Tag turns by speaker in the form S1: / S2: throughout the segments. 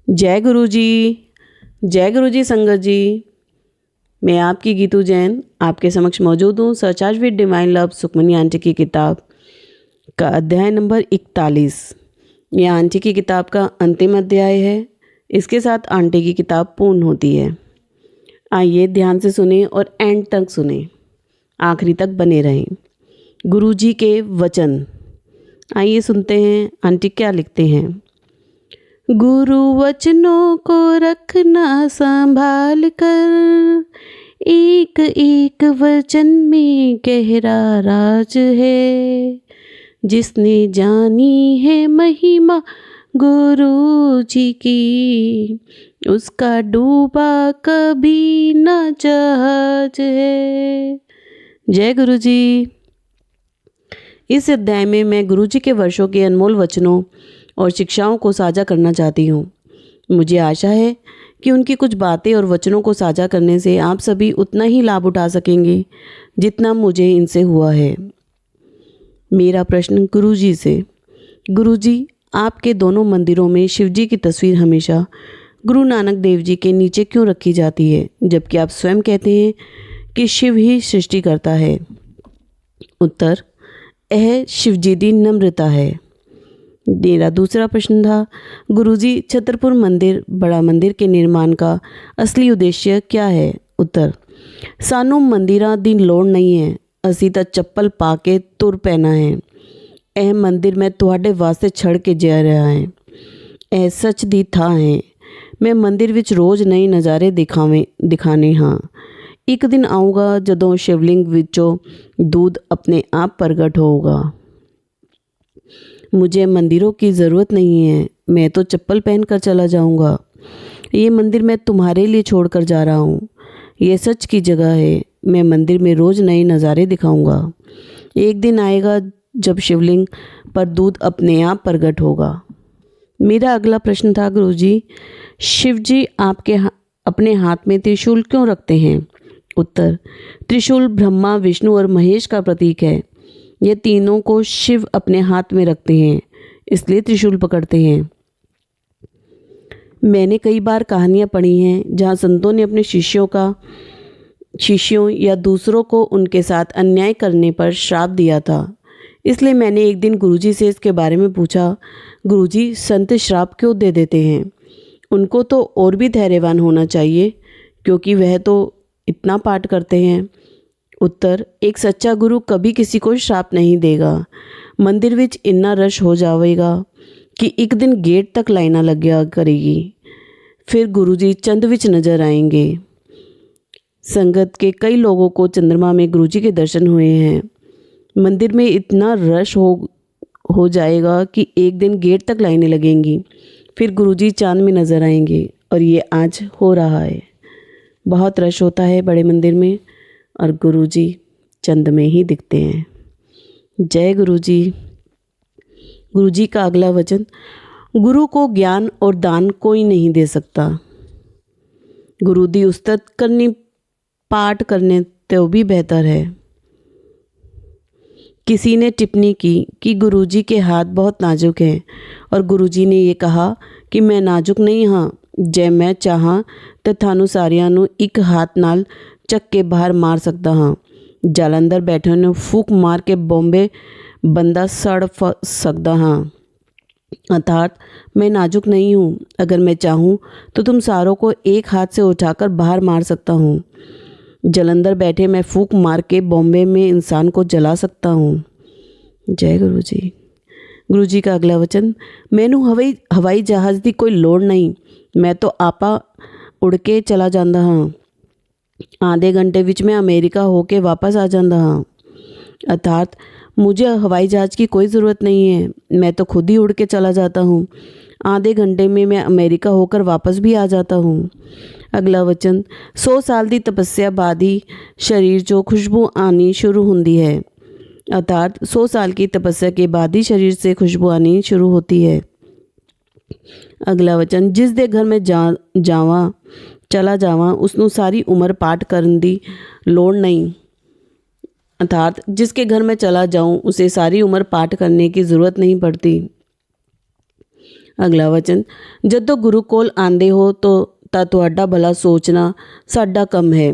S1: जय गुरु जी। जय गुरु जी संगत जी। मैं आपकी गीतू जैन आपके समक्ष मौजूद हूँ। Search with divine love Sukhmani aunty की किताब का अध्याय नंबर 41। यह आंटी की किताब का अंतिम अध्याय है। इसके साथ आंटी की किताब पूर्ण होती है। आइए ध्यान से सुने और एंड तक सुने, आखिरी तक बने रहें। गुरु जी के वचन। आइए सुनते हैं आंटी क्या लिखते हैं। गुरु वचनों को रखना संभाल कर, एक एक वचन में गहरा राज है। जिसने जानी है महिमा गुरु जी की, उसका डूबा कभी ना जहाज है। जय गुरु जी। इस अध्याय में मैं गुरु जी के वर्षों के अनमोल वचनों और शिक्षाओं को साझा करना चाहती हूँ। मुझे आशा है कि उनकी कुछ बातें और वचनों को साझा करने से आप सभी उतना ही लाभ उठा सकेंगे जितना मुझे इनसे हुआ है। मेरा प्रश्न गुरु जी से। गुरु जी, आपके दोनों मंदिरों में शिव जी की तस्वीर हमेशा गुरु नानक देव जी के नीचे क्यों रखी जाती है, जबकि आप स्वयं कहते हैं कि शिव ही सृष्टि करता है? उत्तर, यह शिव जी की नम्रता है। मेरा दूसरा प्रश्न था, गुरुजी, छतरपुर मंदिर बड़ा मंदिर के निर्माण का असली उद्देश्य क्या है? उत्तर, सानू मंदिरां दी लोड़ नहीं है, असी तो चप्पल पा के तुर पैना है। यह मंदिर मैं तुहाडे वास्ते छड़ के जा रहा है। यह सच दी थां है। मैं मंदिर विच रोज़ नए नज़ारे दिखाने हाँ। एक दिन आऊँगा जदों शिवलिंग विचों दूध अपने आप प्रगट होगा। मुझे मंदिरों की ज़रूरत नहीं है, मैं तो चप्पल पहन कर चला जाऊंगा। ये मंदिर मैं तुम्हारे लिए छोड़कर जा रहा हूँ। ये सच की जगह है। मैं मंदिर में रोज़ नए नज़ारे दिखाऊंगा। एक दिन आएगा जब शिवलिंग पर दूध अपने आप प्रगट होगा। मेरा अगला प्रश्न था, गुरुजी, शिव जी आपके अपने हाथ में त्रिशूल क्यों रखते हैं? उत्तर, त्रिशूल ब्रह्मा, विष्णु और महेश का प्रतीक है। ये तीनों को शिव अपने हाथ में रखते हैं, इसलिए त्रिशूल पकड़ते हैं। मैंने कई बार कहानियाँ पढ़ी हैं जहाँ संतों ने अपने शिष्यों या दूसरों को उनके साथ अन्याय करने पर श्राप दिया था। इसलिए मैंने एक दिन गुरुजी से इसके बारे में पूछा, गुरुजी, संत श्राप क्यों दे देते हैं? उनको तो और भी धैर्यवान होना चाहिए, क्योंकि वह तो इतना पाठ करते हैं। उत्तर, एक सच्चा गुरु कभी किसी को श्राप नहीं देगा। मंदिर विच इन्ना रश हो जाएगा कि एक दिन गेट तक लाइना लग गया करेगी। फिर गुरुजी चंद विच नजर आएंगे। संगत के कई लोगों को चंद्रमा में गुरुजी के दर्शन हुए हैं। मंदिर में इतना रश हो जाएगा कि एक दिन गेट तक लाइनें लगेंगी। फिर गुरुजी चांद में नजर आएंगे, और ये आज हो रहा है। बहुत रश होता है बड़े मंदिर में, और गुरुजी चंद में ही दिखते हैं। जय गुरुजी। गुरुजी का अगला वचन, गुरु को ज्ञान और दान कोई नहीं दे सकता। गुरु दी उस्तत करनी पाठ करने तो भी बेहतर है। किसी ने टिप्पणी की कि गुरुजी के हाथ बहुत नाजुक हैं, और गुरुजी ने ये कहा कि मैं नाजुक नहीं हाँ, जे मैं चाहाँ तो थानू सारियां नू एक हाथ नाल ਚੱਕ ਕੇ ਬਾਹਰ ਮਾਰ ਸਕਦਾ ਹਾਂ। ਜਲੰਧਰ बैठे ਨੂੰ फूक मार के बॉम्बे बंदा सड़ सकता हाँ। अर्थात मैं नाजुक नहीं हूँ। अगर मैं चाहूँ तो तुम सारों को एक हाथ से उठाकर बाहर मार सकता हूँ। जलंधर बैठे मैं फूक मार के बॉम्बे में इंसान को जला सकता हूँ। जय गुरु जी। गुरु जी का अगला वचन, मैनू हवाई जहाज़ की कोई लोड़ नहीं, मैं तो आपा उड़ के चला जाता हाँ। आधे घंटे विच मैं अमेरिका होके वापस आ जाता हाँ। अर्थात मुझे हवाई जहाज़ की कोई ज़रूरत नहीं है, मैं तो खुद ही उड़ के चला जाता हूँ। आधे घंटे में मैं अमेरिका होकर वापस भी आ जाता हूँ। अगला वचन, 100 साल की तपस्या बाद ही शरीर जो खुशबू आनी शुरू होती है। अर्थात 100 साल की तपस्या के बाद ही शरीर से खुशबू आनी शुरू होती है। अगला वचन, जिस दे घर में चला जावा उसनू सारी उम्र पाठ करन दी लोड़ नहीं। अर्थात जिसके घर में चला जाऊं उसे सारी उम्र पाठ करने की ज़रूरत नहीं पड़ती। ਅਗਲਾ ਵਚਨ, ਜਦੋਂ ਗੁਰੂ ਕੋਲ ਆਉਂਦੇ ਹੋ ਤਾਂ ਤੁਹਾਡਾ ਭਲਾ ਸੋਚਣਾ ਸਾਡਾ ਕੰਮ ਹੈ।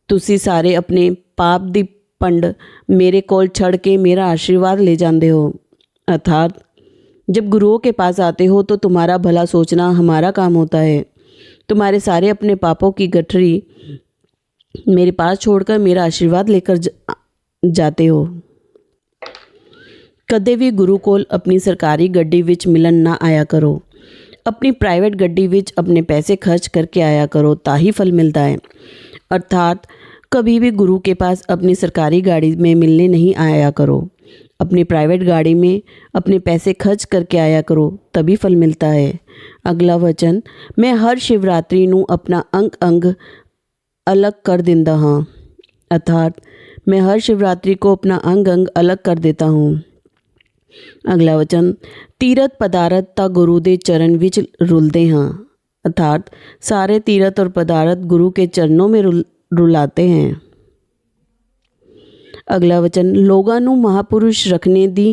S1: ਤੁਸੀਂ ਸਾਰੇ ਆਪਣੇ ਪਾਪ ਦੀ ਪੰਡ मेरे कोल छड़ के मेरा आशीर्वाद ले जाते हो। अर्थात जब गुरुओं के पास आते हो तो तुम्हारा भला सोचना हमारा काम होता है। तुम्हारे सारे अपने पापों की गठरी मेरे पास छोड़कर मेरा आशीर्वाद लेकर जाते हो। कदे भी गुरु कोल अपनी सरकारी गड्डी विच मिलन ना आया करो। अपनी प्राइवेट गड्डी विच अपने पैसे खर्च करके आया करो, ताही फल मिलता है। अर्थात कभी भी गुरु के पास अपनी सरकारी गाड़ी में मिलने नहीं आया करो। अपनी प्राइवेट गाड़ी में अपने पैसे खर्च करके आया करो, तभी फल मिलता है। अगला वचन, मैं हर शिवरात्रि नूं अपना अंग अलग कर दिंदा हाँ। अर्थात मैं हर शिवरात्रि को अपना अंग अलग कर देता हूँ। अगला वचन, तीरथ पदारथ ता गुरु दे चरण विच रुलदे हाँ। अर्थात सारे तीरथ और पदारथ गुरु के चरणों में रुलाते हैं। अगला वचन, लोगों ਨੂੰ ਮਹਾਪੁਰਸ਼ ਰੱਖਣੇ ਦੀ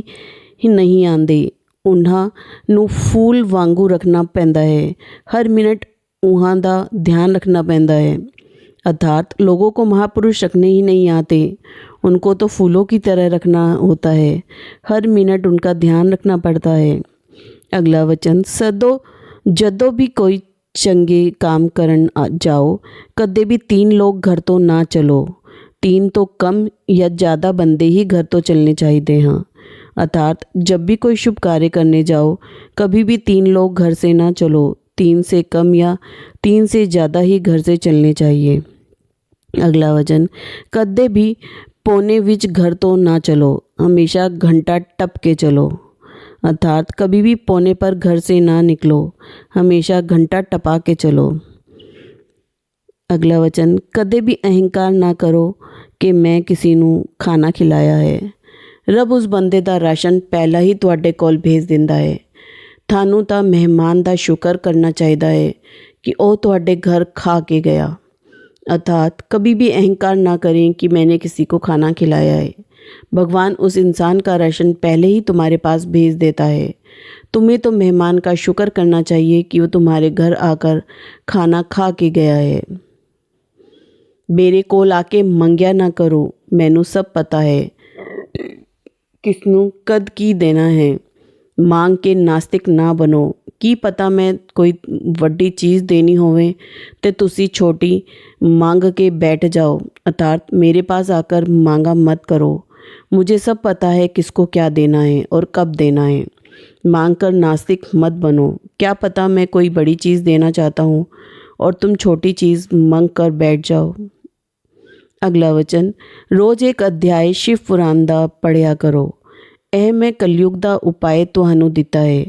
S1: ਹੀ ਨਹੀਂ ਆਉਂਦੀ, ਉਹਨਾਂ ਨੂੰ ਫੂਲ ਵਾਂਗੂ ਰੱਖਣਾ ਪੈਂਦਾ ਹੈ। हर मिनट उहाँ ਦਾ ध्यान रखना पैंदा है। अर्थात लोगों को महापुरुष रखने ही नहीं आते, उनको तो फूलों की तरह रखना होता है। हर मिनट उनका ध्यान रखना पड़ता है। अगला वचन, जदों भी कोई चंगे काम करन जाओ, कदे भी 3 लोग घर तो ना चलो। 3 तो कम या ज़्यादा बंदे ही घर तो चलने चाहिए हाँ। अर्थात जब भी कोई शुभ कार्य करने जाओ, कभी भी 3 लोग घर से ना चलो। 3 से कम या 3 से ज़्यादा ही घर से चलने चाहिए। अगला वचन, कदे भी पौने विच घर तो ना चलो, हमेशा घंटा टप के चलो। अर्थात कभी भी पौने पर घर से ना निकलो, हमेशा घंटा टपा के चलो। अगला वचन, कदे भी अहंकार ना करो कि मैं किसी नूं खाना खिलाया है। रब उस बंदे दा राशन पहला ही तुहाडे कोल भेज दिंदा है। थानू तां मेहमान दा शुक्र करना चाहिदा है कि वह तुहाडे घर खा के गया। अर्थात कभी भी अहंकार ना करें कि मैंने किसी को खाना खिलाया है। भगवान उस इंसान का राशन पहले ही तुम्हारे पास भेज देता है। तुम्हें तो मेहमान का शुक्र करना चाहिए कि वो तुम्हारे घर आकर खाना खा के गया है। मेरे कोल आके मंगया ना करो, मैनू सब पता है किसनू कद की देना है। मांग के नास्तिक ना बनो। की पता मैं कोई वड्डी चीज़ देनी होवे ते तुसी छोटी मांग के बैठ जाओ। अर्थात मेरे पास आकर मांगा मत करो। मुझे सब पता है किसको क्या देना है और कब देना है। मांग कर नास्तिक मत बनो। क्या पता मैं कोई बड़ी चीज़ देना चाहता हूँ और तुम छोटी चीज़ मांग कर बैठ जाओ। अगला वचन, रोज़ एक अध्याय शिव पुराण दा पढ़िया करो। ਇਹ ਮੈਂ ਕਲਯੁਗ ਦਾ ਉਪਾਏ ਤੁਹਾਨੂੰ ਦਿੱਤਾ ਹੈ।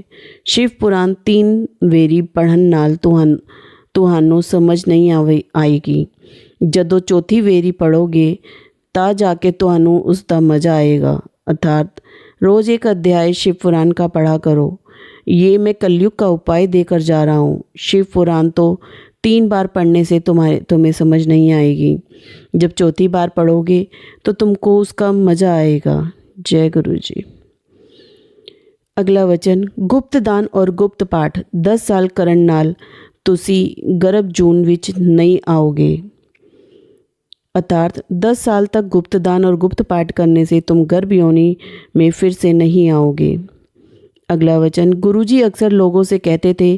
S1: शिव पुराण 3 ਵੇਰੀ ਪੜ੍ਹਨ ਨਾਲ ਤੁਹਾਨੂੰ ਸਮਝ ਨਹੀਂ ਆਏਗੀ। ਜਦੋਂ ਚੌਥੀ ਵੇਰੀ ਪੜੋਗੇ ਤਾਂ ਜਾ ਕੇ ਤੁਹਾਨੂੰ ਉਸ ਦਾ मज़ा आएगा। अर्थात रोज़ एक अध्याय शिव पुराण का पढ़ा करो। ये मैं कलयुग का उपाय देकर जा रहा हूँ। शिव पुराण तो 3 बार पढ़ने से तुम्हें समझ नहीं आएगी। जब चौथी बार पढ़ोगे तो तुमको उसका मज़ा आएगा। जय गुरु जी। अगला वचन, गुप्त दान और गुप्त पाठ 10 साल करन नाल तुसी गर्भ जून विच नहीं आओगे। अर्थात 10 साल तक गुप्त दान और गुप्त पाठ करने से तुम गर्भ योनि में फिर से नहीं आओगे। अगला वचन, गुरुजी अक्सर लोगों से कहते थे,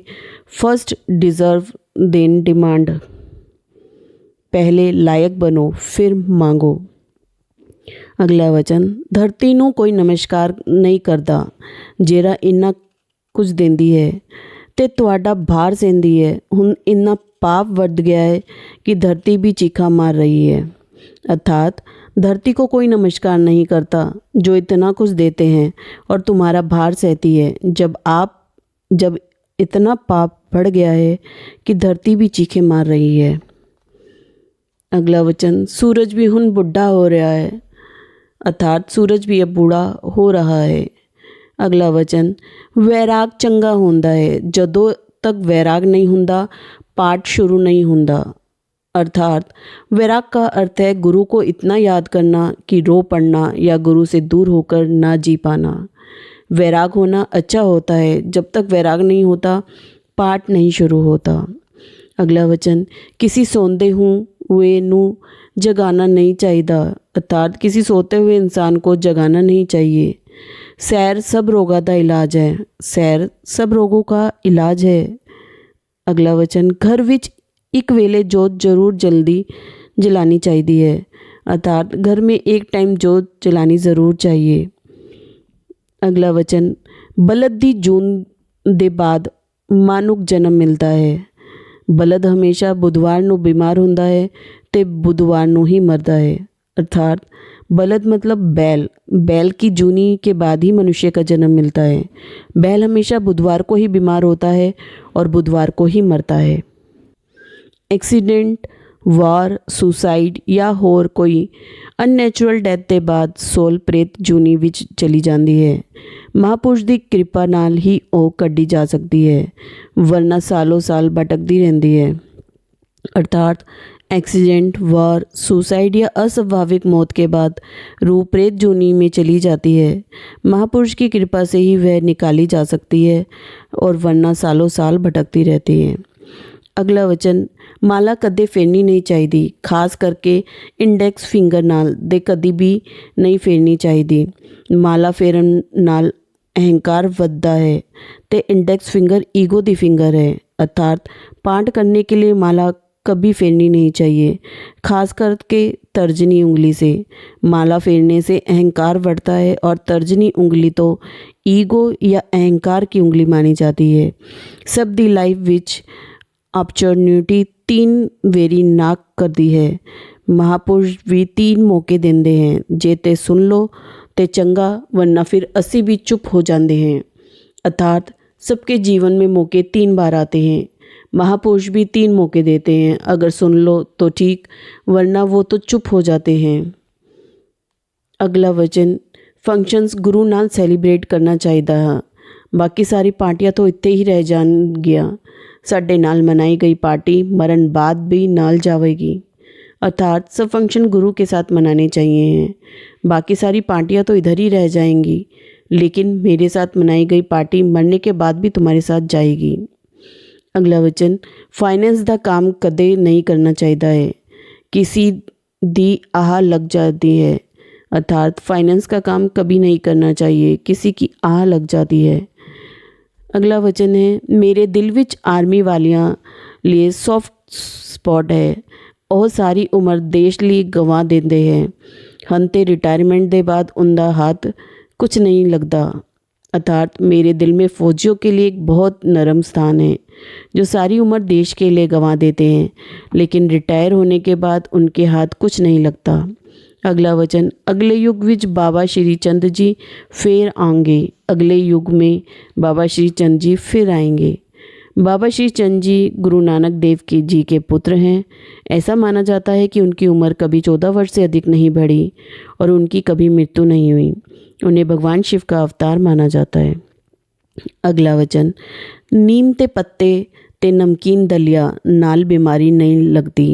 S1: फर्स्ट डिज़र्व देन डिमांड। पहले लायक बनो फिर मांगो। अगला वचन, धरती नूं कोई नमस्कार नहीं करता ਜਿਹੜਾ ਇੰਨਾ ਕੁਝ ਦਿੰਦੀ ਹੈ ਤੇ ਤੁਹਾਡਾ ਭਾਰ ਸਹਿੰਦੀ है। ਹੁਣ ਇੰਨਾ पाप बढ़ गया है कि धरती भी चीखा मार रही है। अर्थात धरती को कोई नमस्कार नहीं करता जो इतना कुछ देते हैं और तुम्हारा भार सहती है। जब इतना पाप बढ़ गया है कि धरती भी चीखे मार रही है। अगला वचन, सूरज भी हुन बुढ़ा हो रहा है। अर्थात सूरज भी अब बूढ़ा हो रहा है। अगला वचन, वैराग चंगा होंदा है। जदों तक वैराग नहीं हुंदा पाठ शुरू नहीं हुंदा। अर्थात वैराग का अर्थ है गुरु को इतना याद करना कि रो पड़ना या गुरु से दूर होकर ना जी पाना। वैराग होना अच्छा होता है, जब तक वैराग नहीं होता पाठ नहीं शुरू होता। अगला वचन, किसी सोंदे हुए नू जगाना नहीं चाहिए, अर्थात किसी सोते हुए इंसान को जगाना नहीं चाहिए। सैर सब रोगों का इलाज है, सैर सब रोगों का इलाज है। अगला वचन, घर विच एक वेले जोत जरूर जल्दी जलानी चाहिए है, अर्थात घर में एक टाइम जोत जलानी ज़रूर चाहिए। अगला वचन, बलद दी जून दे बाद मानुक जन्म मिलता है। बलद हमेशा बुधवार ਨੂੰ बीमार ਹੁੰਦਾ है ਤੇ बुधवार ਨੂੰ ही मरता है, अर्थात बलद मतलब बैल, बैल की जूनी के बाद ही मनुष्य का जन्म मिलता है। बैल हमेशा बुधवार को ही बीमार होता है और बुधवार को ही मरता है। एक्सीडेंट, वार, सुसाइड या होर कोई अननैचुरल डैथ के बाद सोल प्रेत जूनी विच चली जाती है। महापुरुष की कृपा नाल ही वो कढ़ी जा सकती है, वरना सालों साल भटकती रहती है। अर्थात एक्सीडेंट, वार, सुसाइड या अस्वाभाविक मौत के बाद रूह प्रेत जूनी में चली जाती है। महापुरुष की कृपा से ही वह निकाली जा सकती है और वरना सालों साल भटकती रहती है। अगला वचन, माला कदे फेरनी नहीं चाहिए, खास करके इंडेक्स फिंगर नाल दे कदी भी नहीं फेरनी चाहिए। माला फेरन नाल अहंकार वधदा है ते इंडेक्स फिंगर ईगो दी फिंगर है, अर्थात पाठ करने के लिए माला कभी फेरनी नहीं चाहिए, खास करके तर्जनी उंगली से। माला फेरने से अहंकार बढ़ता है और तर्जनी उंगली तो ईगो या अहंकार की उंगली मानी जाती है। सब दी लाइफ विच अपॉर्चुनिटी 3 वेरी नाक करती है। महापुरुष भी 3 मौके देंदे हैं, जे ते सुन लो ते चंगा, वरना फिर असी भी चुप हो जाते हैं। अर्थात सबके जीवन में मौके 3 बार आते हैं। महापुरुष भी 3 मौके देते हैं, अगर सुन लो तो ठीक, वरना वो तो चुप हो जाते हैं। अगला वचन, फंक्शंस गुरु नाल सैलीब्रेट करना चाहिए है, बाकी सारी पार्टियां तो इत्ते ही रह जाएंगियां। साडे नाल मनाई गई पार्टी मरण बाद भी नाल जाएगी, अर्थात सब फंक्शन गुरु के साथ मनाने चाहिए हैं। बाकी सारी पार्टियां तो इधर ही रह जाएंगी, लेकिन मेरे साथ मनाई गई पार्टी मरने के बाद भी तुम्हारे साथ जाएगी। अगला वचन, फाइनेंस का काम कदे नहीं करना चाहिए है, किसी दी आह लग जाती है, अर्थात फाइनेंस का काम कभी नहीं करना चाहिए, किसी की आह लग जाती है। अगला वचन है, मेरे दिल विच आर्मी वालियां लिए सॉफ्ट स्पॉट है, ਉਹ ਸਾਰੀ उम्र देश ਲਈ गवा देंदे हैं, ਹਨ ਤੇ रिटायरमेंट के बाद उनका हाथ कुछ नहीं लगता। अर्थात मेरे दिल में फौजियों के लिए एक बहुत नरम स्थान है, जो सारी उम्र देश के लिए गंवा देते हैं, लेकिन रिटायर होने के बाद उनके हाथ कुछ नहीं लगता। अगला वचन, अगले युग विच बाबा श्री चंद जी फिर आएंगे, अगले युग में बाबा श्री चंद जी फिर आएंगे। बाबा श्री चंद जी गुरु नानक देव जी के पुत्र हैं। ऐसा माना जाता है कि उनकी उम्र कभी 14 वर्ष से अधिक नहीं बढ़ी और उनकी कभी मृत्यु नहीं हुई। उन्हें भगवान शिव का अवतार माना जाता है। अगला वचन, नीम ते पत्ते ते नमकीन दलिया नाल बीमारी नहीं लगती।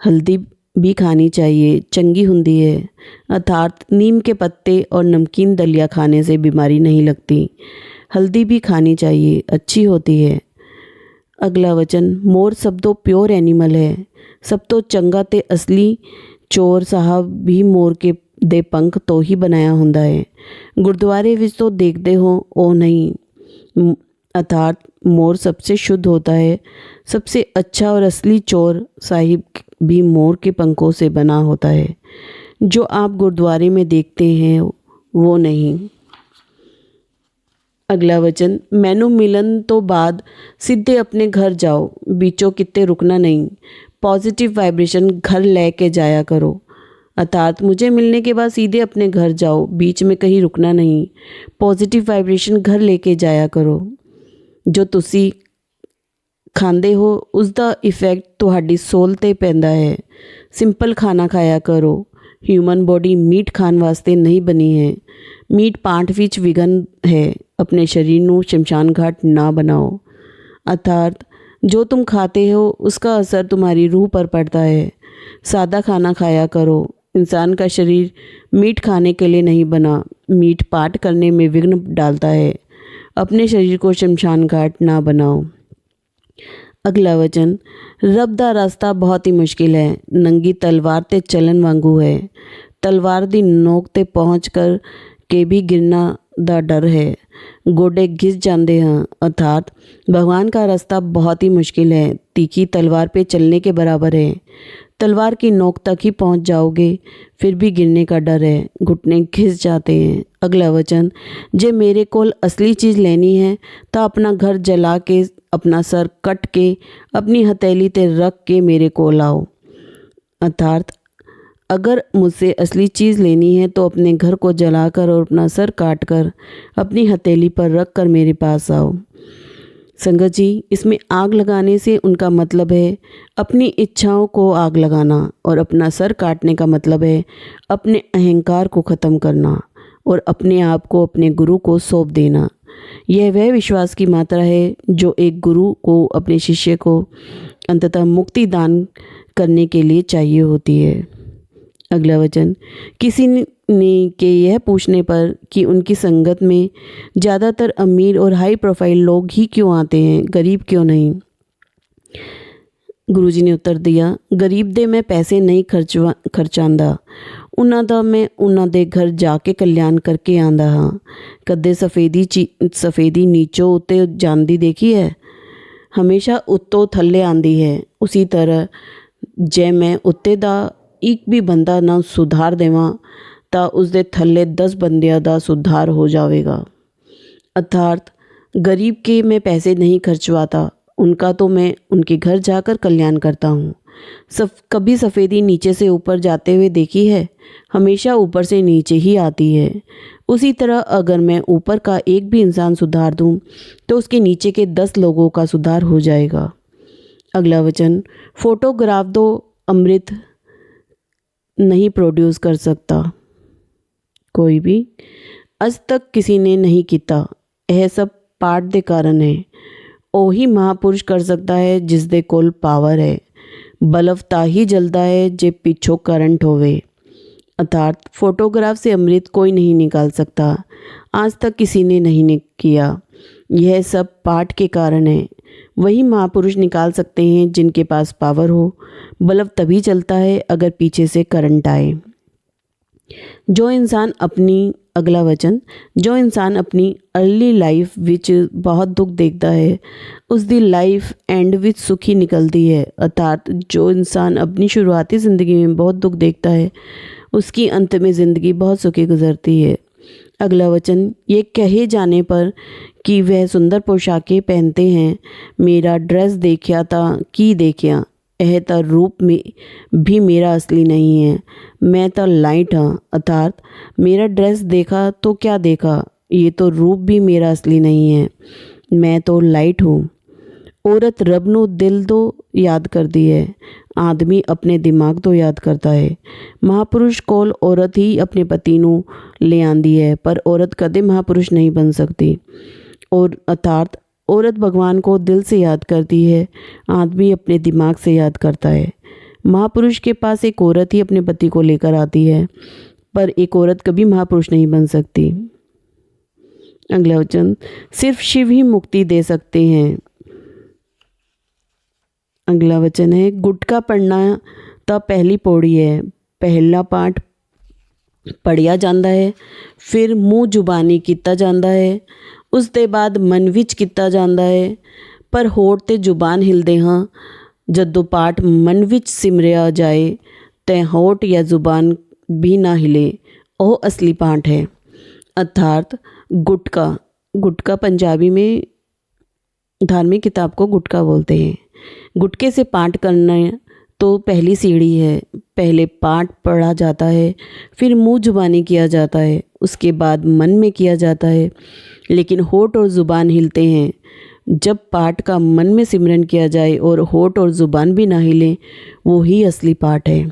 S1: हल्दी भी खानी चाहिए, चंगी हुंदी है, अर्थात नीम के पत्ते और नमकीन दलिया खाने से बीमारी नहीं लगती। हल्दी भी खानी चाहिए, अच्छी होती है। अगला वचन, मोर सब तो प्योर एनिमल है, सब तो चंगा ते असली चोर साहब भी मोर के दे पंख तो ही बनाया हुंदा है। गुरुद्वारे विच तो देखते हो ओ नहीं, अर्थात मोर सबसे शुद्ध होता है। सबसे अच्छा और असली चोर साहिब भी मोर के पंखों से बना होता है। जो आप गुरुद्वारे में देखते हैं वो नहीं। अगला वचन, मैनू मिलन तो बाद सीधे अपने घर जाओ, बीचों कितने रुकना नहीं। पॉजिटिव वाइब्रेशन घर लेके जाया करो, अर्थात मुझे मिलने के बाद सीधे अपने घर जाओ, बीच में कहीं रुकना नहीं। पॉजिटिव वाइब्रेशन घर लेके जाया करो। जो तुसी खांदे हो उसका इफेक्ट तुहाडी सोल ते पैंदा है। सिंपल खाना खाया करो। ह्यूमन बॉडी मीट खान वास्ते नहीं बनी है। मीट पांठ विच विघन है। अपने शरीर नू शमशान घाट ना बनाओ, अर्थात जो तुम खाते हो उसका असर तुम्हारी रूह पर पड़ता है। सादा खाना खाया करो, इंसान का शरीर मीट खाने के लिए नहीं बना। मीट पाठ करने में विघ्न डालता है। अपने शरीर को शमशान घाट ना बनाओ। अगला वचन, रब दा रास्ता बहुत ही मुश्किल है। नंगी तलवार ते चलन वांगू है। तलवार दी नोक ते पहुँच कर के भी गिरना दा डर है। गोडे घिस जाते हैं। अर्थात भगवान का रास्ता बहुत ही मुश्किल है। तीखी तलवार पे चलने के बराबर है। तलवार की नोक तक ही पहुंच जाओगे, फिर भी गिरने का डर है। घुटने घिस जाते हैं। अगला वचन, जे मेरे कोल असली चीज़ लेनी है तो अपना घर जला के, अपना सर कट के, अपनी हथेली ते रख के मेरे कोल आओ। अर्थात अगर मुझसे असली चीज़ लेनी है तो अपने घर को जलाकर और अपना सर काट कर अपनी हथेली पर रख कर मेरे पास आओ। संगत जी, इसमें आग लगाने से उनका मतलब है अपनी इच्छाओं को आग लगाना, और अपना सर काटने का मतलब है अपने अहंकार को ख़त्म करना और अपने आप को अपने गुरु को सौंप देना। यह वह विश्वास की मात्रा है जो एक गुरु को अपने शिष्य को अंततः मुक्ति दान करने के लिए चाहिए होती है। अगला वचन, किसी ने के यह पूछने पर कि उनकी संगत में ज़्यादातर अमीर और हाई प्रोफाइल लोग ही क्यों आते हैं, गरीब क्यों नहीं? गुरुजी ने उत्तर दिया, गरीब दे मैं पैसे नहीं खर्चांदा, उन्हां दा मैं उन्हां दे घर जाके कल्याण करके आंदा हाँ। कदे सफ़ेदी नीचों उत्ते जांदी देखी है? हमेशा उत्तों थल्ले आंदी है। उसी तरह जे मैं उत्ते दा एक भी बंदा ना सुधार देवां ਤਾਂ ਉਸਦੇ थल्ले 10 बंदियां ਦਾ सुधार हो जाएगा। अर्थात गरीब के मैं पैसे नहीं खर्चवाता, उनका तो मैं उनके घर जाकर कल्याण करता हूँ। कभी सफ़ेदी नीचे से ऊपर जाते हुए देखी है? हमेशा ऊपर से नीचे ही आती है। उसी तरह अगर मैं ऊपर का एक भी इंसान सुधार दूँ तो उसके नीचे के 10 लोगों का सुधार हो जाएगा। अगला वचन, फोटोग्राफ दो अमृत नहीं प्रोड्यूस कर सकता कोई भी, अज तक किसी ने नहीं किया। यह सब पाठ दे कारण है। ਉਹੀ महापुरुष कर सकता है जिस दे कोल पावर है। बल्ब ता ही जलता है जे पिछों करंट होवे। अर्थात फोटोग्राफ से अमृत कोई नहीं निकाल सकता, आज तक किसी ने नहीं किया। यह सब पाठ के कारण है। वही महापुरुष निकाल सकते हैं जिनके पास पावर हो। बल्ब तभी चलता है अगर पीछे से करंट आए। जो इंसान अपनी अगला वचन, जो इंसान अपनी अर्ली लाइफ विच बहुत दुख देखता है उसकी लाइफ एंड विच सुखी निकलती है। अर्थात जो इंसान अपनी शुरुआती ज़िंदगी में बहुत दुख देखता है उसकी अंत में ज़िंदगी बहुत सुखी गुजरती है। अगला वचन, ये कहे जाने पर कि वह सुंदर पोशाकें पहनते हैं, मेरा ड्रेस देखिया था की देखिया, यह तो रूप में भी मेरा असली नहीं है, मैं तो लाइट हाँ। अर्थात मेरा ड्रेस देखा तो क्या देखा, ये तो रूप भी मेरा असली नहीं है, मैं तो लाइट हूँ। औरत रब नू दिल तो याद करती है, आदमी अपने दिमाग तो याद करता है। महापुरुष कोल औरत ही अपने पति नू ले आंदी है, पर औरत कदे महापुरुष नहीं बन सकती। और अर्थात औरत भगवान को दिल से याद करती है, आदमी अपने दिमाग से याद करता है। महापुरुष के पास एक औरत ही अपने पति को लेकर आती है, पर एक औरत कभी महापुरुष नहीं बन सकती। अगला वचन, सिर्फ शिव ही मुक्ति दे सकते हैं। अगला वचन है, गुटका पढ़ना तो पहली पौड़ी है। पहला पाठ पढ़िया जाता है, फिर मुँह जुबानी किया जाता है, उसके बाद मन विच किया जाता है, पर होठ ते जुबान हिलदे हाँ। जदों पाठ मन विच सिमरिया जाए ते होठ या जुबान भी ना हिले, वह असली पाठ है। अर्थात गुटका पंजाबी में धार्मिक किताब को गुटका बोलते हैं। गुटके से पाठ करना तो पहली सीढ़ी है। पहले पाठ पढ़ा जाता है, फिर मुँह जुबानी किया जाता है, उसके बाद मन में किया जाता है, लेकिन होठ और ज़ुबान हिलते हैं। जब पाठ का मन में सिमरन किया जाए और होठ और ज़ुबान भी ना हिले, वो ही असली पाठ है।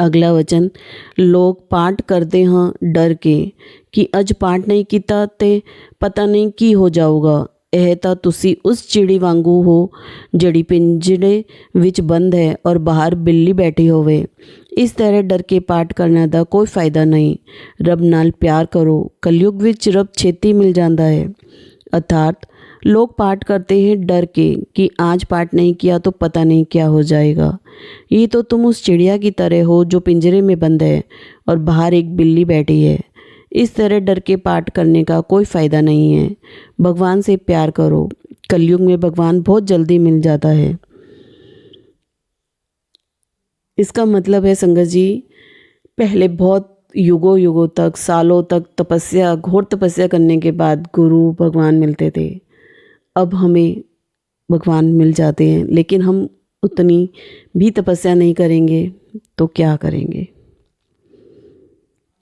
S1: अगला वचन, लोग पाठ करते हैं डर के कि अज पाठ नहीं किया ते पता नहीं की हो जाऊगा, ਇਹ ਤਾਂ ਤੁਸੀਂ ਉਸ ਚਿੜੀ ਵਾਂਗੂ ਹੋ ਜਿਹੜੀ ਪਿੰਜਰੇ ਵਿੱਚ ਬੰਦ ਹੈ ਔਰ ਬਾਹਰ ਬਿੱਲੀ ਬੈਠੀ ਹੋਵੇ। ਇਸ ਤਰ੍ਹਾਂ ਡਰ ਕੇ ਪਾਠ ਕਰਨ ਦਾ ਕੋਈ ਫਾਇਦਾ ਨਹੀਂ। ਰੱਬ ਨਾਲ ਪਿਆਰ ਕਰੋ। कलयुग ਵਿੱਚ ਰੱਬ ਛੇਤੀ मिल जाता है। अर्थात लोग पाठ करते हैं डर के कि आज पाठ नहीं किया तो पता नहीं क्या हो जाएगा। ये तो तुम उस चिड़िया की तरह हो जो पिंजरे में बंद है और बाहर एक बिल्ली बैठी है। इस तरह डर के पाठ करने का कोई फ़ायदा नहीं है। भगवान से प्यार करो। कलयुग में भगवान बहुत जल्दी मिल जाता है। इसका मतलब है संगत जी, पहले बहुत युगों युगों तक, सालों तक तपस्या, घोर तपस्या करने के बाद गुरु भगवान मिलते थे। अब हमें भगवान मिल जाते हैं, लेकिन हम उतनी भी तपस्या नहीं करेंगे तो क्या करेंगे।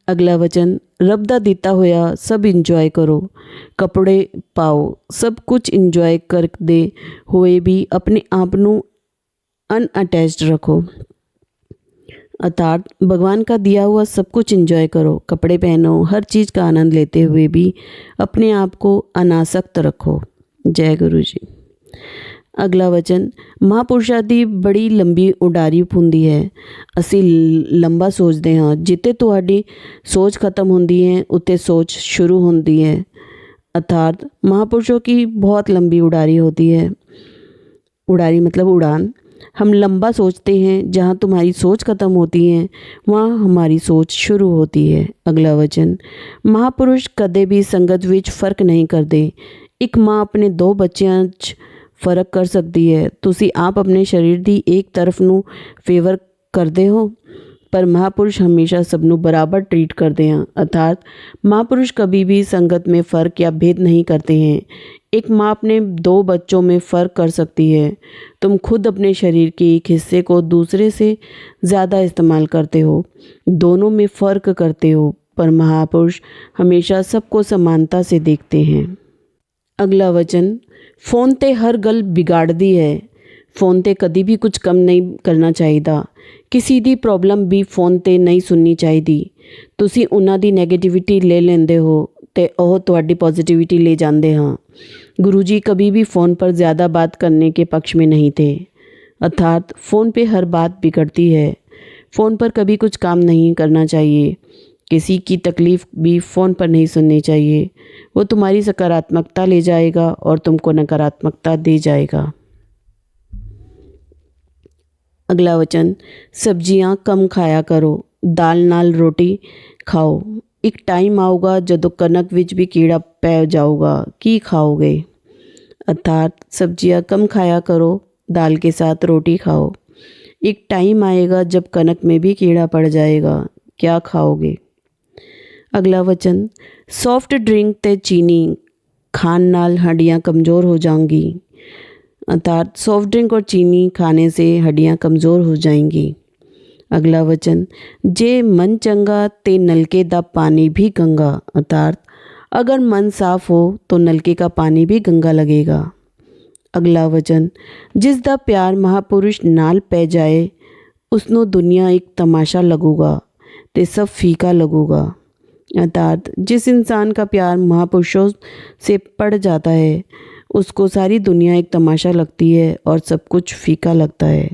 S1: अगला वचन, रब दा दिता होया सब इंजॉय करो। कपड़े पाओ, सब कुछ इंजॉय करते हुए भी अपने आप नू अनअटैच्ड रखो। अर्थात भगवान का दिया हुआ सब कुछ इंजॉय करो, कपड़े पहनो, हर चीज़ का आनंद लेते हुए भी अपने आप को अनासक्त रखो। जय गुरु जी। अगला वचन, महापुरुषां दी बड़ी लंबी उडारी हुंदी है। असी लंबा सोचते हाँ, जिते तुहाडी सोच खत्म होंदी है उत्ते सोच शुरू होंदी है। अर्थात महापुरुषों की बहुत लंबी उडारी होती है। उडारी मतलब उड़ान। हम लंबा सोचते हैं, जहाँ तुम्हारी सोच खत्म होती है वहाँ हमारी सोच शुरू होती है। अगला वचन, महापुरुष कदे भी संगत विच फर्क नहीं करते। एक माँ अपने दो बच्चों च फर्क कर सकती है। तुसी आप अपने शरीर दी एक तरफ नू फेवर करते हो, पर महापुरुष हमेशा सबनों बराबर ट्रीट करते हैं। अर्थात महापुरुष कभी भी संगत में फ़र्क या भेद नहीं करते हैं। एक माँ अपने दो बच्चों में फ़र्क कर सकती है। तुम खुद अपने शरीर के एक हिस्से को दूसरे से ज़्यादा इस्तेमाल करते हो, दोनों में फ़र्क करते हो, पर महापुरुष हमेशा सबको समानता से देखते हैं। अगला वचन, फ़ोन ते हर गल बिगाड़ दी है। फ़ोन ते कभी भी कुछ कम नहीं करना चाहिए। किसी दी प्रॉब्लम भी फ़ोन ते नहीं सुननी चाहिए। तुसी उन्हां दी नेगेटिविटी ले लेंदे हो ते ओह तुहाडी पॉजिटिविटी ले जाते हाँ। गुरुजी कभी भी फ़ोन पर ज़्यादा बात करने के पक्ष में नहीं थे। अर्थात फ़ोन पे हर बात बिगड़ती है। फ़ोन पर कभी कुछ काम नहीं करना चाहिए। किसी की तकलीफ़ भी फ़ोन पर नहीं सुननी चाहिए। वो तुम्हारी सकारात्मकता ले जाएगा और तुमको नकारात्मकता दे जाएगा। अगला वचन, सब्जियां कम खाया करो, दाल नाल रोटी खाओ। एक टाइम आऊगा जदों कनक विच भी कीड़ा पै जाऊगा, की खाओगे। अर्थात सब्जियां कम खाया करो, दाल के साथ रोटी खाओ। एक टाइम आएगा जब कनक में भी कीड़ा पड़ जाएगा, क्या खाओगे। अगला वचन, सॉफ्ट ड्रिंक ते चीनी खान नाल हड्डियाँ कमज़ोर हो जाएंगी। अर्थात सॉफ्ट ड्रिंक और चीनी खाने से हड्डियाँ कमज़ोर हो जाएंगी। अगला वचन, जे मन चंगा ते नलके दा पानी भी गंगा। अर्थात अगर मन साफ हो तो नलके का पानी भी गंगा लगेगा। अगला वचन, जिस दा प्यार महापुरुष नाल पै जाए उसनों दुनिया एक तमाशा लगूगा ते सब फीका लगूगा। अर्थात जिस इंसान का प्यार महापुरुषों से पड़ जाता है उसको सारी दुनिया एक तमाशा लगती है और सब कुछ फीका लगता है।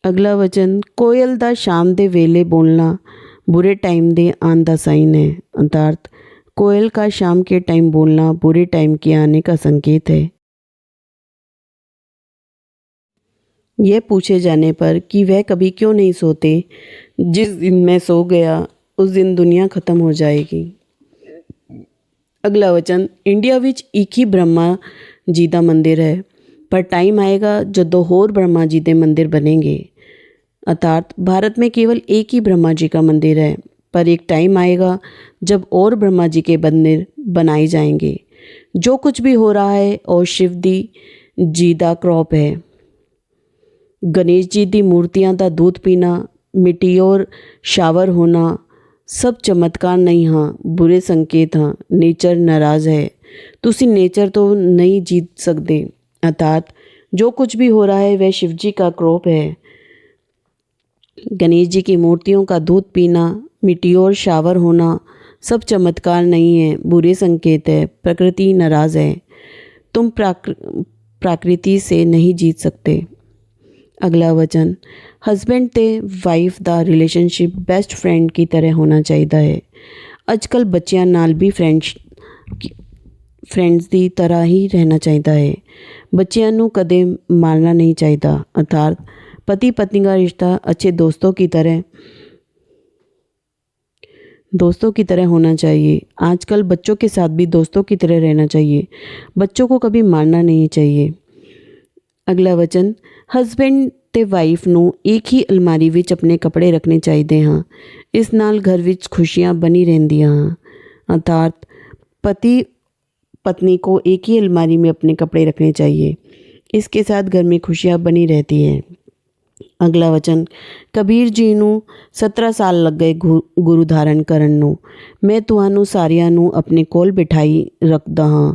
S1: अगला वचन, कोयल दा शाम दे वेले बोलना बुरे टाइम दे आन दा साइन है। अर्थात कोयल का शाम के टाइम बोलना बुरे टाइम के आने का संकेत है। यह पूछे जाने पर कि वह कभी क्यों नहीं सोते, जिस दिन मैं सो गया उस दिन दुनिया ख़त्म हो जाएगी। अगला वचन, इंडिया विच एक ही ब्रह्मा जी का मंदिर है, पर टाइम आएगा जदों होर ब्रह्मा जी के मंदिर बनेंगे। अर्थात भारत में केवल एक ही ब्रह्मा जी का मंदिर है, पर एक टाइम आएगा जब और ब्रह्मा जी के मंदिर बनाए जाएंगे। जो कुछ भी हो रहा है और शिव जी का क्रॉप है। गणेश जी की मूर्तियां का दूध पीना, मिटियोर शावर होना सब चमत्कार नहीं हाँ, बुरे संकेत हाँ। नेचर नाराज़ है, तुसी नेचर तो नहीं जीत सकते। अर्थात जो कुछ भी हो रहा है वह शिव जी का क्रोप है। गणेश जी की मूर्तियों का दूध पीना, मिटियोर शावर होना सब चमत्कार नहीं है, बुरे संकेत है। प्रकृति नाराज़ है। तुम प्रकृति से नहीं जीत सकते। अगला वचन, हस्बैंड ते वाइफ दा रिलेशनशिप बेस्ट फ्रेंड की तरह होना चाहिए है। अजकल बच्चियां नाल भी फ्रेंड्स ਦੀ तरह ही रहना चाहिए है। बच्चियां ਨੂੰ कदे मारना नहीं चाहिए। अर्थात पति पत्नी का रिश्ता अच्छे दोस्तों की तरह होना चाहिए। आजकल बच्चों के साथ भी दोस्तों की तरह रहना चाहिए। बच्चों को कभी मारना नहीं चाहिए। अगला वचन, हस्बैंड ਤੇ ਵਾਈਫ ਨੂੰ ਇੱਕ ਹੀ ਅਲਮਾਰੀ ਵਿੱਚ ਆਪਣੇ ਕੱਪੜੇ ਰੱਖਣੇ ਚਾਹੀਦੇ ਹਾਂ। ਇਸ ਨਾਲ घर ਵਿੱਚ खुशियाँ बनी ਰਹਿੰਦੀਆਂ हैं। अर्थात पति पत्नी को एक ही अलमारी में अपने कपड़े रखने चाहिए। इसके साथ घर में खुशियाँ बनी रहती हैं। अगला वचन, कबीर जी ਨੂੰ 17 ਸਾਲ ਲੱਗ ਗਏ ਗੁਰੂ ਧਾਰਨ ਕਰਨ ਨੂੰ। ਮੈਂ ਤੁਹਾਨੂੰ ਸਾਰਿਆਂ ਨੂੰ ਆਪਣੇ ਕੋਲ ਬਿਠਾਈ ਰੱਖਦਾ ਹਾਂ।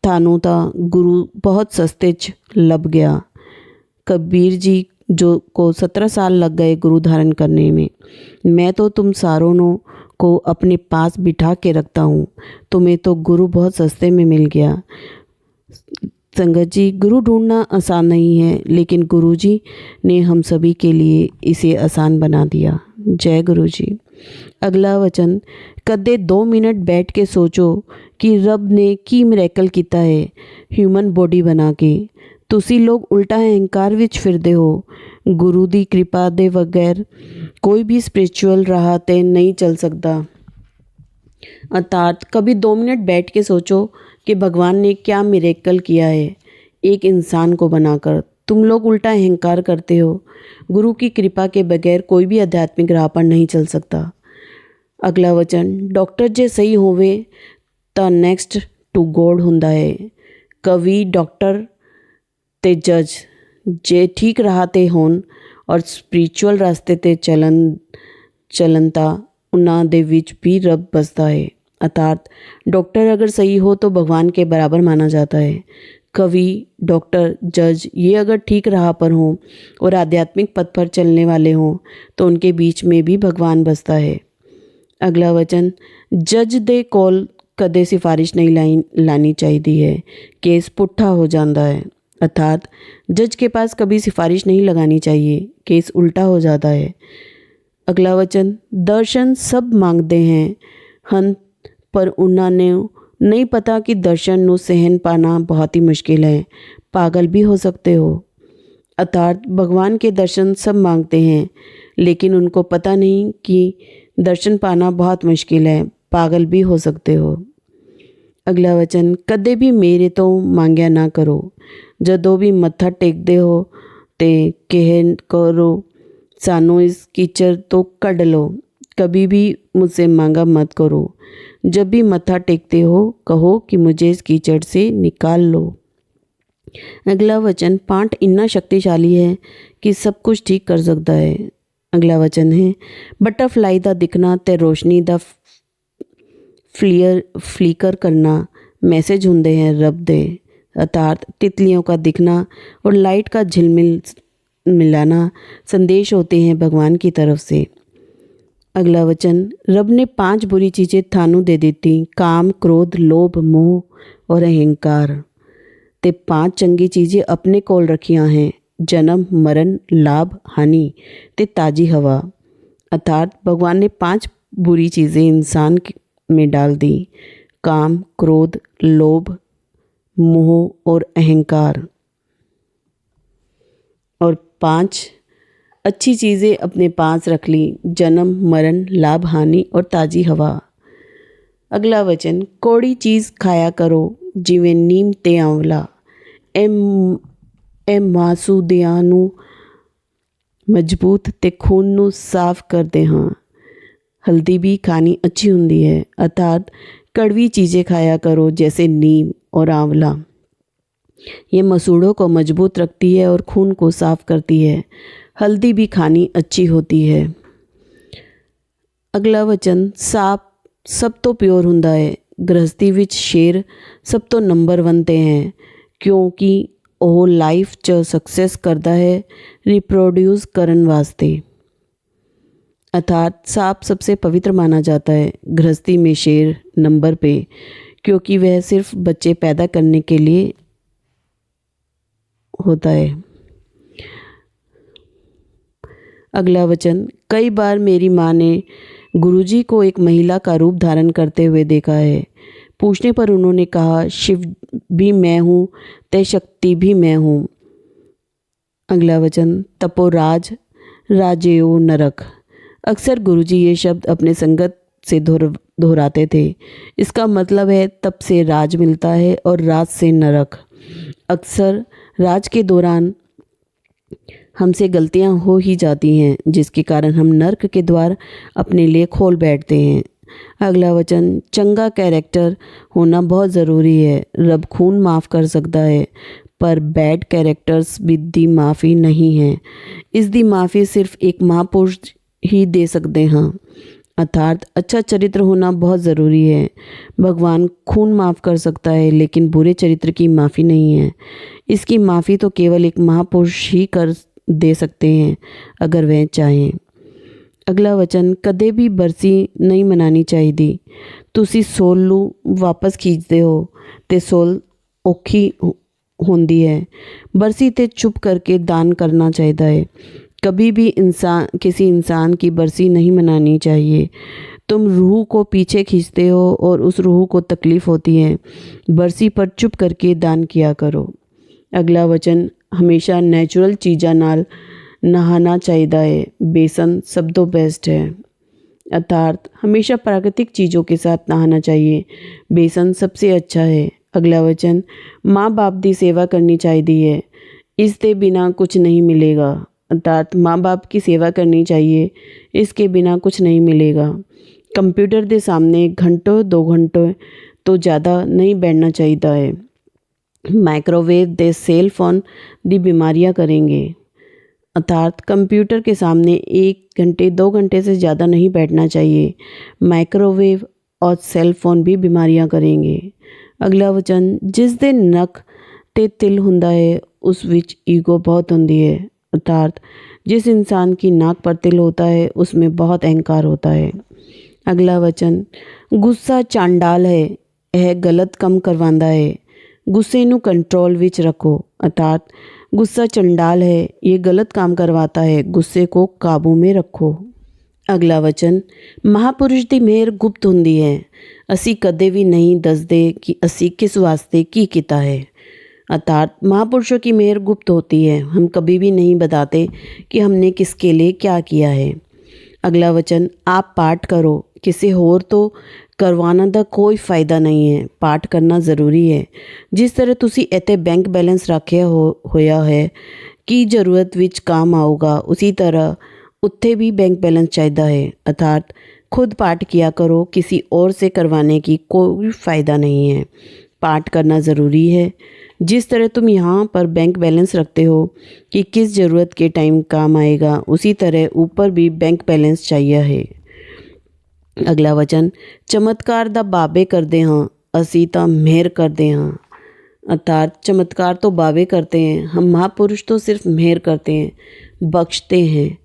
S1: ਤੁਹਾਨੂੰ ਤਾਂ ਗੁਰੂ बहुत सस्ते 'ਚ ਲੱਭ ਗਿਆ। कबीर जी जो को 17 साल लग गए गुरु धारण करने में। मैं तो तुम सारों को अपने पास बिठा के रखता हूँ। तुम्हें तो गुरु बहुत सस्ते में मिल गया। संगत जी, गुरु ढूंढना आसान नहीं है, लेकिन गुरु जी ने हम सभी के लिए इसे आसान बना दिया। जय गुरु जी। अगला वचन, कदे 2 मिनट बैठ के सोचो कि रब ने की मिरेकल किया है ह्यूमन बॉडी बना के। ਤੁਸੀਂ ਲੋਕ ਉਲਟਾ ਅਹੰਕਾਰ ਵਿੱਚ ਫਿਰਦੇ ਹੋ। ਗੁਰੂ ਦੀ ਕਿਰਪਾ ਦੇ ਬਗੈਰ ਕੋਈ भी स्पिरिचुअल राह पे नहीं चल सकता। अर्थात कभी 2 मिनट बैठ के सोचो कि भगवान ने क्या मिरेकल किया है एक इंसान को बनाकर। तुम लोग उल्टा अहंकार करते हो। गुरु की कृपा के बगैर कोई भी आध्यात्मिक राह पर नहीं चल सकता। अगला वचन, डॉक्टर जे सही होवे ਤਾਂ ਨੈਕਸਟ ਟੂ ਗੋਡ ਹੁੰਦਾ ਹੈ। ਕਵੀ, ਡਾਕਟਰ ਤੇ ਜੱਜ ਜੇ ਠੀਕ ਰਾਹ 'ਤੇ ਹੋਣ ਔਰ ਸਪਿਰਿਚੁਅਲ ਰਸਤੇ 'ਤੇ ਚੱਲਣ ਤਾਂ उन्ना दे विच भी रब बसता है। अर्थात डॉक्टर अगर सही हो तो भगवान के बराबर माना जाता है। कवि, डॉक्टर, जज ये अगर ठीक राह पर हों और आध्यात्मिक पथ पर चलने वाले हों तो उनके बीच में भी भगवान बसता है। अगला वचन, जज दे कोल कदे सिफारिश नहीं लानी चाहिए है। केस पुट्ठा हो जाता है। अर्थात जज के पास कभी सिफारिश नहीं लगानी चाहिए, केस उल्टा हो जाता है। अगला वचन, दर्शन सब मांगते हैं पर उन्होंने नहीं पता कि दर्शन ਨੂੰ सहन पाना बहुत ही मुश्किल है। पागल भी हो सकते हो। अर्थात भगवान के दर्शन सब मांगते हैं लेकिन उनको पता नहीं कि दर्शन पाना बहुत मुश्किल है। पागल भी हो सकते हो। अगला वचन, कदे भी मेरे तो मांगया ना करो। जदों भी मत्था टेकते हो तो कह करो सानू इस कीचड़ तो कढ़ लो। कभी भी मुझसे मांगा मत करो। जब भी मत्था टेकते हो कहो कि मुझे इस कीचड़ से निकाल लो। अगला वचन, पाठ इतना शक्तिशाली है कि सब कुछ ठीक कर सकता है। अगला वचन है, बटरफ्लाई का दिखना ते रोशनी का फ्लीकर करना मैसेज होंदे हैं रब दे। अर्थात तितलियों का दिखना और लाइट का झिलमिल मिलाना संदेश होते हैं भगवान की तरफ से। अगला वचन, रब ने 5 बुरी चीज़ें थानू दे दी थी, काम, क्रोध, लोभ, मोह और अहंकार। ते 5 चंगी चीज़ें अपने कोल रखियां हैं, जन्म, मरण, लाभ, हानि ते ताज़ी हवा। अर्थात भगवान ने 5 बुरी चीज़ें इंसान में डाल दी, काम, क्रोध, लोभ, मोह और अहंकार, और 5 अच्छी चीज़ें अपने पास रख ली, जन्म, मरण, लाभ, हानि और ताज़ी हवा। अगला वचन, कौड़ी चीज़ खाया करो जिवें नीम ते आंवला। ए मासूदियां नू मजबूत ते खून नू साफ करते हाँ। हल्दी भी खानी अच्छी होती है। अर्थात कड़वी चीज़ें खाया करो जैसे नीम और आंवला। ये मसूड़ों को मजबूत रखती है और खून को साफ करती है। हल्दी भी खानी अच्छी होती है। अगला वचन, सांप सब तो प्योर हुंदा है। गृहस्थी विच शेर सब तो नंबर 1 ते हैं क्योंकि ਉਹ ਲਾਈਫ 'ਚ ਸਕਸੈਸ ਕਰਦਾ ਹੈ ਰਿਪਰੋਡਿਊਸ ਕਰਨ ਵਾਸਤੇ। अर्थात सांप सबसे पवित्र माना जाता है। गृहस्थी में शेर नंबर पे, क्योंकि वह सिर्फ बच्चे पैदा करने के लिए होता है। अगला वचन, कई बार मेरी माँ ने गुरुजी को एक महिला का रूप धारण करते हुए देखा है। पूछने पर उन्होंने कहा, शिव भी मैं हूँ, तय शक्ति भी मैं हूँ। अगला वचन, तपोराज राजेयो नरक। अक्सर गुरुजी ये शब्द अपने संगत से दोहराते थे। इसका मतलब है तप से राज मिलता है और राज से नरक। अक्सर राज के दौरान हमसे गलतियां हो ही जाती हैं, जिसके कारण हम नर्क के द्वार अपने लिए खोल बैठते हैं। अगला वचन, चंगा कैरेक्टर होना बहुत ज़रूरी है। रब खून माफ़ कर सकता है, पर बैड कैरेक्टर्स भी दी माफ़ी नहीं है। इस दी माफ़ी सिर्फ एक महापुरुष ही दे सकते हैं। अर्थात अच्छा चरित्र होना बहुत ज़रूरी है। भगवान खून माफ़ कर सकता है, लेकिन बुरे चरित्र की माफ़ी नहीं है। इसकी माफ़ी तो केवल एक महापुरुष ही कर दे सकते हैं, अगर वह चाहें। अगला वचन, कदे भी बरसी नहीं मनानी चाहिए। तुसी सोल लू वापस खींचते हो ते सोल औखी होंदी है। बरसी ते चुप करके दान करना चाहिए है। कभी भी किसी इंसान की बरसी नहीं मनानी चाहिए। तुम रूह को पीछे खींचते हो और उस रूह को तकलीफ़ होती है। बरसी पर चुप करके दान किया करो। अगला वचन, हमेशा नेचुरल चीज़ां नाल नहाना चाहिए है। बेसन सब तो बेस्ट है। अर्थात हमेशा प्राकृतिक चीज़ों के साथ नहाना चाहिए। बेसन सबसे अच्छा है। अगला वचन, माँ बाप की सेवा करनी चाहिए है। इसके बिना कुछ नहीं मिलेगा। अर्थात माँ बाप की सेवा करनी चाहिए, इसके बिना कुछ नहीं मिलेगा। कंप्यूटर के सामने घंटों 2 घंटे तो ज़्यादा नहीं बैठना चाहिए है। माइक्रोवेव दे सेल फोन दी बीमारियां करेंगे। अर्थात कंप्यूटर के सामने 1 घंटे 2 घंटे से ज़्यादा नहीं बैठना चाहिए। माइक्रोवेव और सेल फोन भी बीमारियां करेंगे। अगला वचन, जिस दे नक ते तिल हुंदा है उस विच ईगो बहुत होंदी है। अर्थात जिस इंसान की नाक पर तिल होता है उसमें बहुत अहंकार होता है। अगला वचन, गुस्सा चांडाल है, यह गलत कम करवांदा है। गुस्से नू कंट्रोल विच रखो। अर्थात गुस्सा चंडाल है, ये गलत काम करवाता है। गुस्से को काबू में रखो। अगला वचन, महापुरुष दी मेहर गुप्त हुंदी है। असी कदे भी नहीं दसदे कि असी किस वास्ते की किता है। अर्थात महापुरुषों की मेहर गुप्त होती है। हम कभी भी नहीं बताते कि हमने किसके लिए क्या किया है। अगला वचन, आप पाठ करो, किसी होर तो करवाना दा कोई फ़ायदा नहीं है। पाठ करना ज़रूरी है। जिस तरह तुसी इत्थे बैंक बैलेंस रखिया होया है कि ज़रूरत विच काम आऊगा, उसी तरह उत्थे भी बैंक बैलेंस चाहिए है। अर्थात खुद पाठ किया करो, किसी और से करवाने की कोई फ़ायदा नहीं है। पाठ करना ज़रूरी है। जिस तरह तुम यहाँ पर बैंक बैलेंस रखते हो कि किस ज़रूरत के टाइम काम आएगा, उसी तरह ऊपर भी बैंक बैलेंस चाहिए है। अगला वचन, चमत्कार दा बाबे करते हाँ, असी तो मेहर करते हाँ। अर्थात चमत्कार तो बाबे करते हैं, हम महापुरुष तो सिर्फ मेहर करते हैं, बख्शते हैं।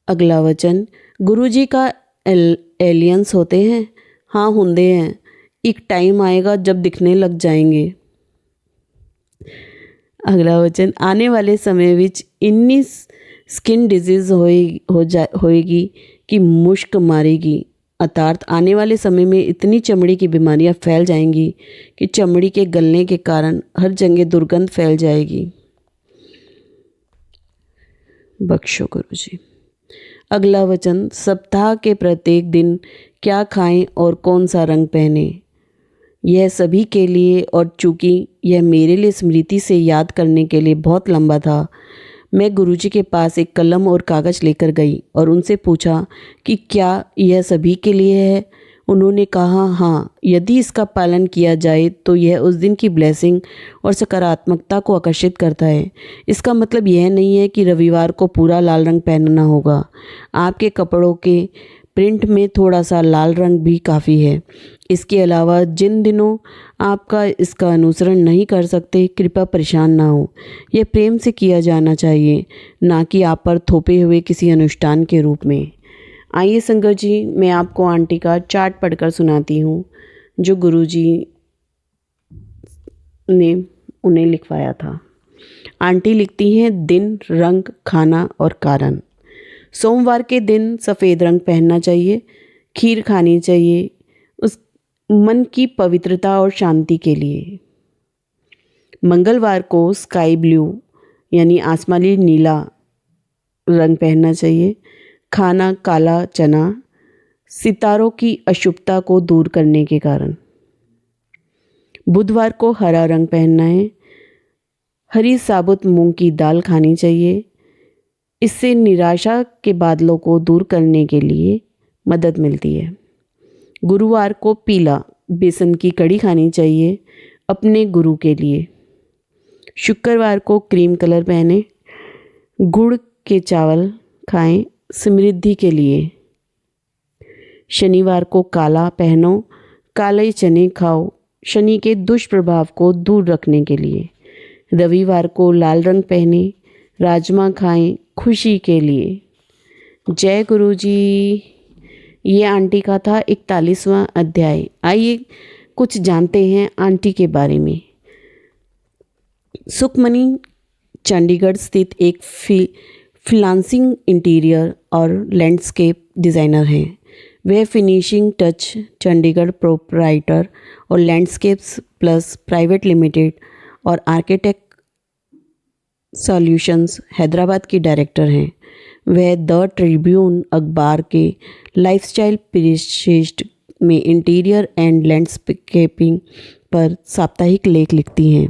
S1: अगला वचन, गुरुजी का एलियंस होते हैं। हाँ होंदे हैं, एक टाइम आएगा जब दिखने लग जाएंगे। अगला वचन, आने वाले समय विच इन्नी स्किन डिजीज़ होएगी कि मुश्क मारेगी। अर्थात आने वाले समय में इतनी चमड़ी की बीमारियां फैल जाएंगी कि चमड़ी के गलने के कारण हर जगह दुर्गंध फैल जाएगी। बख्शो गुरुजी। अगला वचन, सप्ताह के प्रत्येक दिन क्या खाएं और कौन सा रंग पहने, यह सभी के लिए, और चूँकि यह मेरे लिए स्मृति से याद करने के लिए बहुत लंबा था, मैं गुरुजी के पास एक कलम और कागज़ लेकर गई और उनसे पूछा कि क्या यह सभी के लिए है। उन्होंने कहा, हाँ, यदि इसका पालन किया जाए तो यह उस दिन की ब्लेसिंग और सकारात्मकता को आकर्षित करता है। इसका मतलब यह नहीं है कि रविवार को पूरा लाल रंग पहनना होगा। आपके कपड़ों के प्रिंट में थोड़ा सा लाल रंग भी काफ़ी है। इसके अलावा जिन दिनों आपका इसका अनुसरण नहीं कर सकते, कृपया परेशान ना हो। यह प्रेम से किया जाना चाहिए, ना कि आप पर थोपे हुए किसी अनुष्ठान के रूप में। आइए संगत जी, मैं आपको आंटी का चार्ट पढ़कर सुनाती हूँ जो गुरुजी ने उन्हें लिखवाया था। आंटी लिखती हैं दिन, रंग, खाना और कारण। सोमवार के दिन सफ़ेद रंग पहनना चाहिए, खीर खानी चाहिए उस मन की पवित्रता और शांति के लिए। मंगलवार को स्काई ब्लू यानी आसमानी नीला रंग पहनना चाहिए, खाना काला चना, सितारों की अशुभता को दूर करने के कारण। बुधवार को हरा रंग पहनना है, हरी साबुत मूंग की दाल खानी चाहिए, इससे निराशा के बादलों को दूर करने के लिए मदद मिलती है। गुरुवार को पीला बेसन की कड़ी खानी चाहिए अपने गुरु के लिए। शुक्रवार को क्रीम कलर पहने, गुड़ के चावल खाएं समृद्धि के लिए। शनिवार को काला पहनो, काले चने खाओ शनि के दुष्प्रभाव को दूर रखने के लिए। रविवार को लाल रंग पहने, राजमा खाएं खुशी के लिए। जय गुरु जी। ये आंटी का था 41वां अध्याय। आइए कुछ जानते हैं आंटी के बारे में। सुखमनी चंडीगढ़ स्थित एक फ्रीलांसिंग इंटीरियर और लैंडस्केप डिज़ाइनर हैं। वह फिनिशिंग टच चंडीगढ़ प्रोप्राइटर और लैंडस्केप्स प्लस प्राइवेट लिमिटेड और आर्किटेक्ट सॉल्यूशंस हैदराबाद की डायरेक्टर हैं। वह द ट्रिब्यून अखबार के लाइफस्टाइल परिशिष्ट में इंटीरियर एंड लैंडस्केपिंग पर साप्ताहिक लेख लिखती हैं।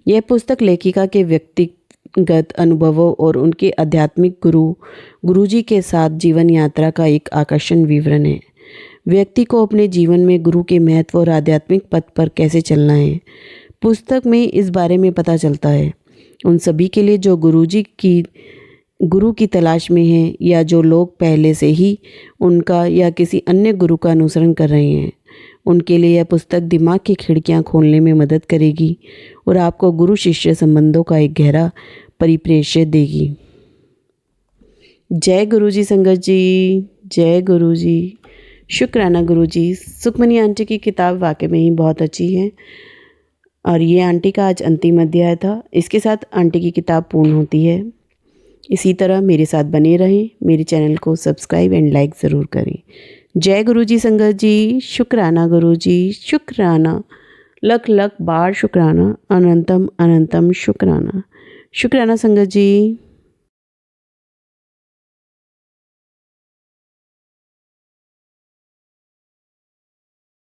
S1: यह पुस्तक लेखिका के व्यक्तिगत अनुभवों और उनके आध्यात्मिक गुरुजी के साथ जीवन यात्रा का एक आकर्षण विवरण है। व्यक्ति को अपने जीवन में गुरु के महत्व और आध्यात्मिक पथ पर कैसे चलना है, पुस्तक में इस बारे में पता चलता है। उन सभी के लिए जो गुरु की तलाश में हैं या जो लोग पहले से ही उनका या किसी अन्य गुरु का अनुसरण कर रहे हैं, उनके लिए यह पुस्तक दिमाग की खिड़कियां खोलने में मदद करेगी और आपको गुरु शिष्य संबंधों का एक गहरा परिप्रेक्ष्य देगी। जय गुरु जी संगत जी, जय गुरु जी। शुक्राना गुरु जी। सुखमनी आंटी की किताब वाकई में ही बहुत अच्छी है और ये आंटी का आज अंतिम अध्याय था। इसके साथ आंटी की किताब पूर्ण होती है। इसी तरह मेरे साथ बने रहें। मेरे चैनल को सब्सक्राइब एंड लाइक ज़रूर करें। जय गुरु जी संगत जी। शुक्राना गुरु जी, शुक्राना, लख लख बार शुक्राना, अनंतम अनंतम शुक्राना। शुक्राना संगत जी।